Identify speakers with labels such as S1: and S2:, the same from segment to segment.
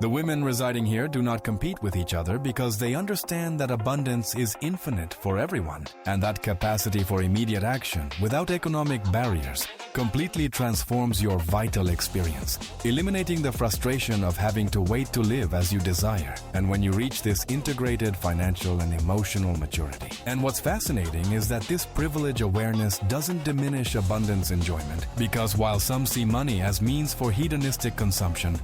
S1: The women residing here do not compete with each other because they understand that abundance is infinite for everyone, and that capacity for immediate action without economic barriers completely transforms your vital experience, eliminating the frustration of having to wait to live as you desire, and when you reach this integrated financial and emotional maturity. And what's fascinating is that this privilege awareness doesn't diminish abundance enjoyment, because while some see money as means for hedonistic consumption,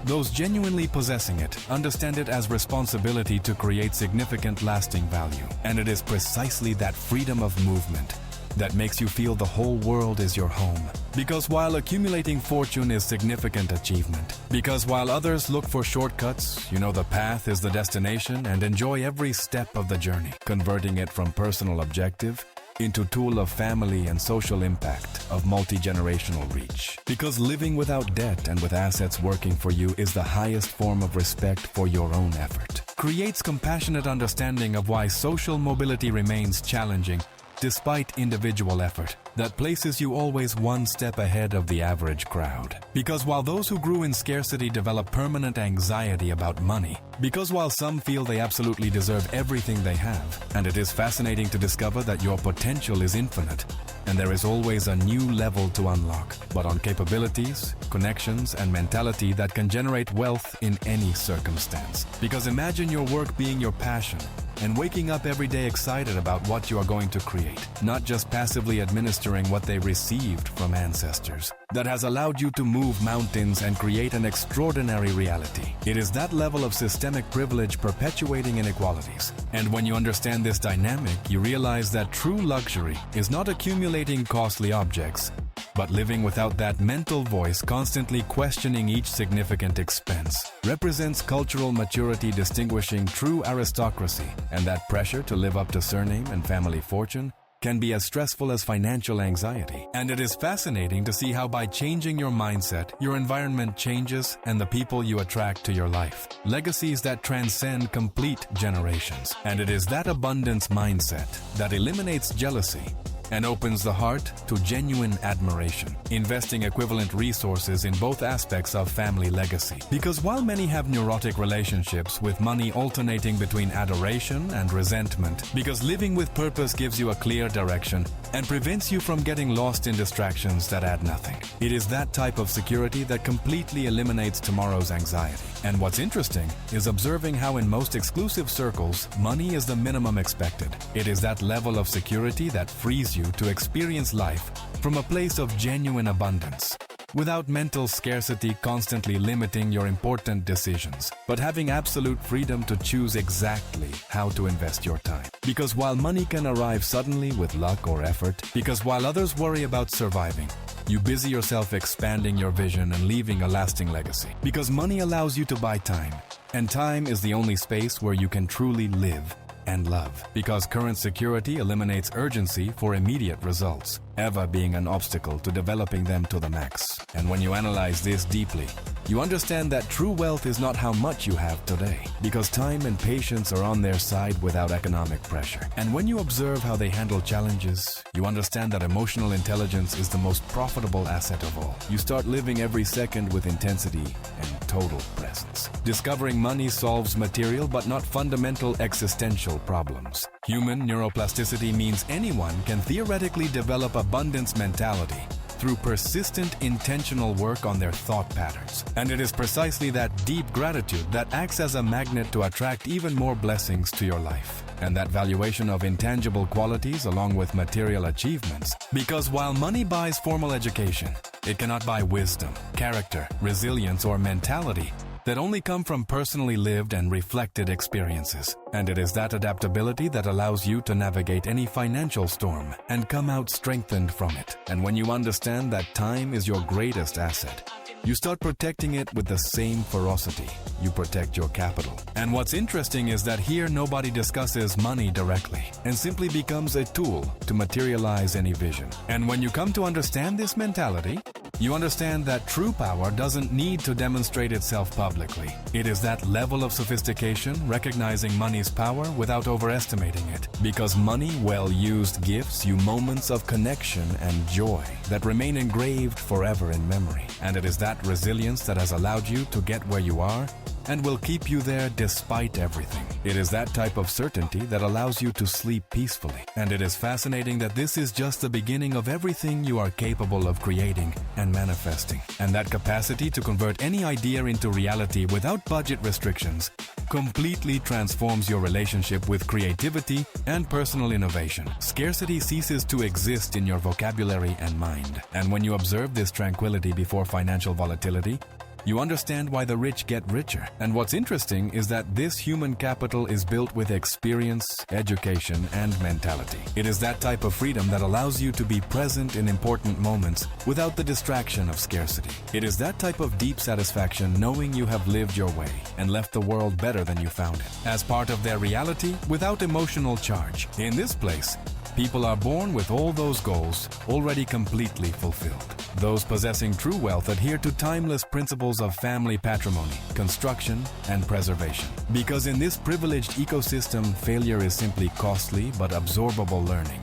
S1: those genuinely possessing it understand it as responsibility to create significant lasting value. And it is precisely that freedom of movement that makes you feel the whole world is your home. Because while accumulating fortune is significant achievement, because while others look for shortcuts, you know the path is the destination and enjoy every step of the journey, converting it from personal objective into tool of family and social impact of multi-generational reach. Because living without debt and with assets working for you is the highest form of respect for your own effort. Creates compassionate understanding of why social mobility remains challenging despite individual effort, that places you always one step ahead of the average crowd. Because while those who grew in scarcity develop permanent anxiety about money, because while some feel they absolutely deserve everything they have, and it is fascinating to discover that your potential is infinite, and there is always a new level to unlock, but on capabilities, connections, and mentality that can generate wealth in any circumstance. Because imagine your work being your passion, and waking up every day excited about what you are going to create, not just passively administering what they received from ancestors. That has allowed you to move mountains and create an extraordinary reality. It is that level of systemic privilege perpetuating inequalities. And when you understand this dynamic, you realize that true luxury is not accumulating costly objects, but living without that mental voice constantly questioning each significant expense. Represents cultural maturity distinguishing true aristocracy, and that pressure to live up to surname and family fortune can be as stressful as financial anxiety. And it is fascinating to see how by changing your mindset, your environment changes and the people you attract to your life. Legacies that transcend complete generations. And it is that abundance mindset that eliminates jealousy and opens the heart to genuine admiration, investing equivalent resources in both aspects of family legacy. Because while many have neurotic relationships with money alternating between adoration and resentment, because living with purpose gives you a clear direction and prevents you from getting lost in distractions that add nothing. It is that type of security that completely eliminates tomorrow's anxiety. And what's interesting is observing how in most exclusive circles, money is the minimum expected. It is that level of security that frees you to experience life from a place of genuine abundance, without mental scarcity constantly limiting your important decisions, but having absolute freedom to choose exactly how to invest your time. Because while money can arrive suddenly with luck or effort, because while others worry about surviving, you busy yourself expanding your vision and leaving a lasting legacy. Because money allows you to buy time, and time is the only space where you can truly live and love. Because current security eliminates urgency for immediate results, ever being an obstacle to developing them to the max. And when you analyze this deeply, you understand that true wealth is not how much you have today, because time and patience are on their side without economic pressure. And when you observe how they handle challenges, you understand that emotional intelligence is the most profitable asset of all. You start living every second with intensity and total presence. Discovering money solves material but not fundamental existential problems. Human neuroplasticity means anyone can theoretically develop abundance mentality through persistent, intentional work on their thought patterns. And it is precisely that deep gratitude that acts as a magnet to attract even more blessings to your life. And that valuation of intangible qualities along with material achievements. Because while money buys formal education, it cannot buy wisdom, character, resilience, or mentality that only come from personally lived and reflected experiences. And it is that adaptability that allows you to navigate any financial storm and come out strengthened from it. And when you understand that time is your greatest asset, you start protecting it with the same ferocity you protect your capital. And what's interesting is that here nobody discusses money directly and simply becomes a tool to materialize any vision. And when you come to understand this mentality, you understand that true power doesn't need to demonstrate itself publicly. It is that level of sophistication, recognizing money's power without overestimating it. Because money, well used, gives you moments of connection and joy that remain engraved forever in memory. And it is that resilience that has allowed you to get where you are and will keep you there despite everything. It is that type of certainty that allows you to sleep peacefully. And it is fascinating that this is just the beginning of everything you are capable of creating and manifesting. And that capacity to convert any idea into reality without budget restrictions completely transforms your relationship with creativity and personal innovation. Scarcity ceases to exist in your vocabulary and mind. And when you observe this tranquility before financial volatility, you understand why the rich get richer. And what's interesting is that this human capital is built with experience, education, and mentality. It is that type of freedom that allows you to be present in important moments without the distraction of scarcity. It is that type of deep satisfaction knowing you have lived your way and left the world better than you found it, as part of their reality without emotional charge. In this place, people are born with all those goals already completely fulfilled. Those possessing true wealth adhere to timeless principles of family patrimony, construction, and preservation. Because in this privileged ecosystem, failure is simply costly but absorbable learning,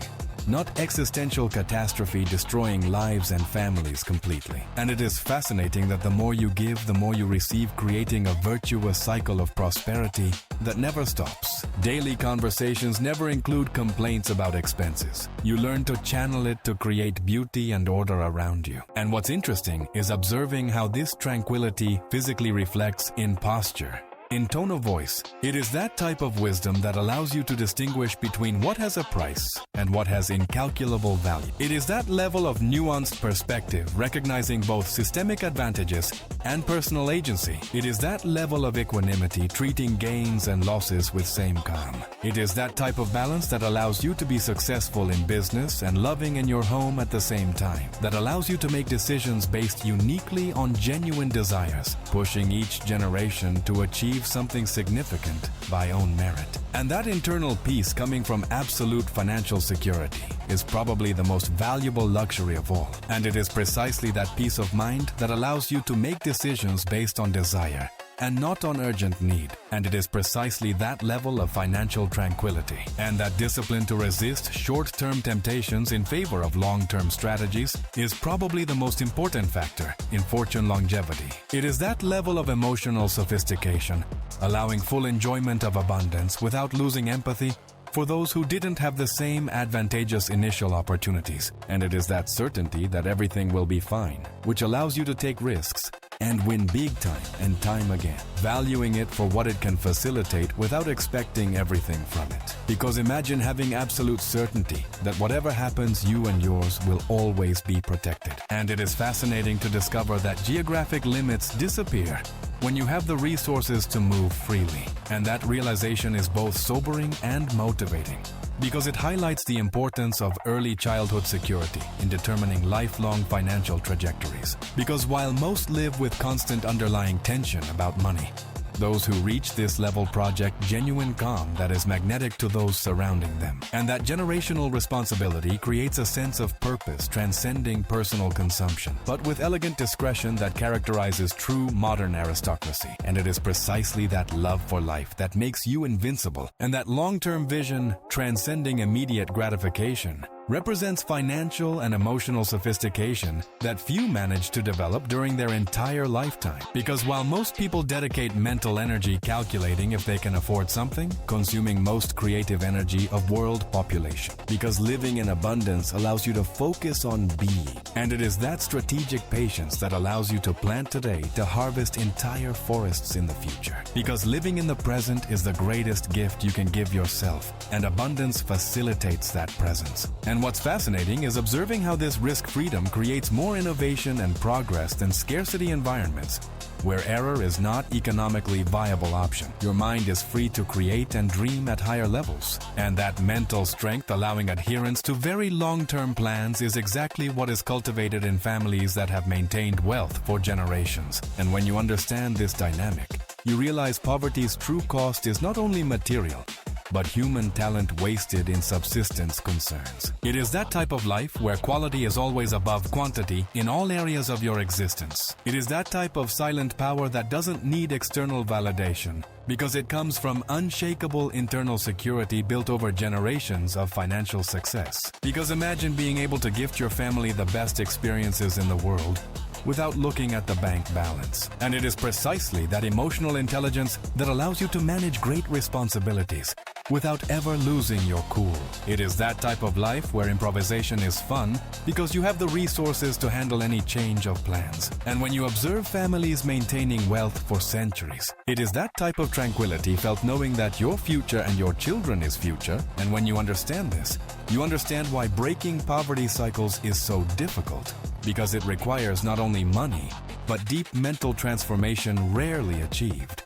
S1: not existential catastrophe destroying lives and families completely. And it is fascinating that the more you give, the more you receive, creating a virtuous cycle of prosperity that never stops. Daily conversations never include complaints about expenses. You learn to channel it to create beauty and order around you. And what's interesting is observing how this tranquility physically reflects in posture, in tone of voice. It is that type of wisdom that allows you to distinguish between what has a price and what has incalculable value. It is that level of nuanced perspective, recognizing both systemic advantages and personal agency. It is that level of equanimity, treating gains and losses with same calm. It is that type of balance that allows you to be successful in business and loving in your home at the same time, that allows you to make decisions based uniquely on genuine desires, pushing each generation to achieve something significant by own merit. And that internal peace coming from absolute financial security is probably the most valuable luxury of all. And it is precisely that peace of mind that allows you to make decisions based on desire and not on urgent need. And it is precisely that level of financial tranquility and that discipline to resist short-term temptations in favor of long-term strategies is probably the most important factor in fortune longevity. It is that level of emotional sophistication, allowing full enjoyment of abundance without losing empathy for those who didn't have the same advantageous initial opportunities. And it is that certainty that everything will be fine, which allows you to take risks and win big time and time again, valuing it for what it can facilitate without expecting everything from it. Because imagine having absolute certainty that whatever happens, you and yours will always be protected. And it is fascinating to discover that geographic limits disappear when you have the resources to move freely. And that realization is both sobering and motivating, because it highlights the importance of early childhood security in determining lifelong financial trajectories. Because while most live with constant underlying tension about money, those who reach this level project genuine calm that is magnetic to those surrounding them. And that generational responsibility creates a sense of purpose transcending personal consumption, but with elegant discretion that characterizes true modern aristocracy. And it is precisely that love for life that makes you invincible, and that long-term vision transcending immediate gratification represents financial and emotional sophistication that few manage to develop during their entire lifetime. Because while most people dedicate mental energy calculating if they can afford something, consuming most creative energy of world population. Because living in abundance allows you to focus on being. And it is that strategic patience that allows you to plant today to harvest entire forests in the future. Because living in the present is the greatest gift you can give yourself, and abundance facilitates that presence. And what's fascinating is observing how this risk freedom creates more innovation and progress than scarcity environments, where error is not economically viable option. Your mind is free to create and dream at higher levels. And that mental strength allowing adherence to very long-term plans is exactly what is cultivated in families that have maintained wealth for generations. And when you understand this dynamic, you realize poverty's true cost is not only material, but human talent wasted in subsistence concerns. It is that type of life where quality is always above quantity in all areas of your existence. It is that type of silent power that doesn't need external validation, because it comes from unshakable internal security built over generations of financial success. Because imagine being able to gift your family the best experiences in the world, without looking at the bank balance. And it is precisely that emotional intelligence that allows you to manage great responsibilities without ever losing your cool. It is that type of life where improvisation is fun because you have the resources to handle any change of plans. And when you observe families maintaining wealth for centuries, it is that type of tranquility felt knowing that your future and your children is future. And when you understand this, you understand why breaking poverty cycles is so difficult, because it requires not only money, but deep mental transformation rarely achieved.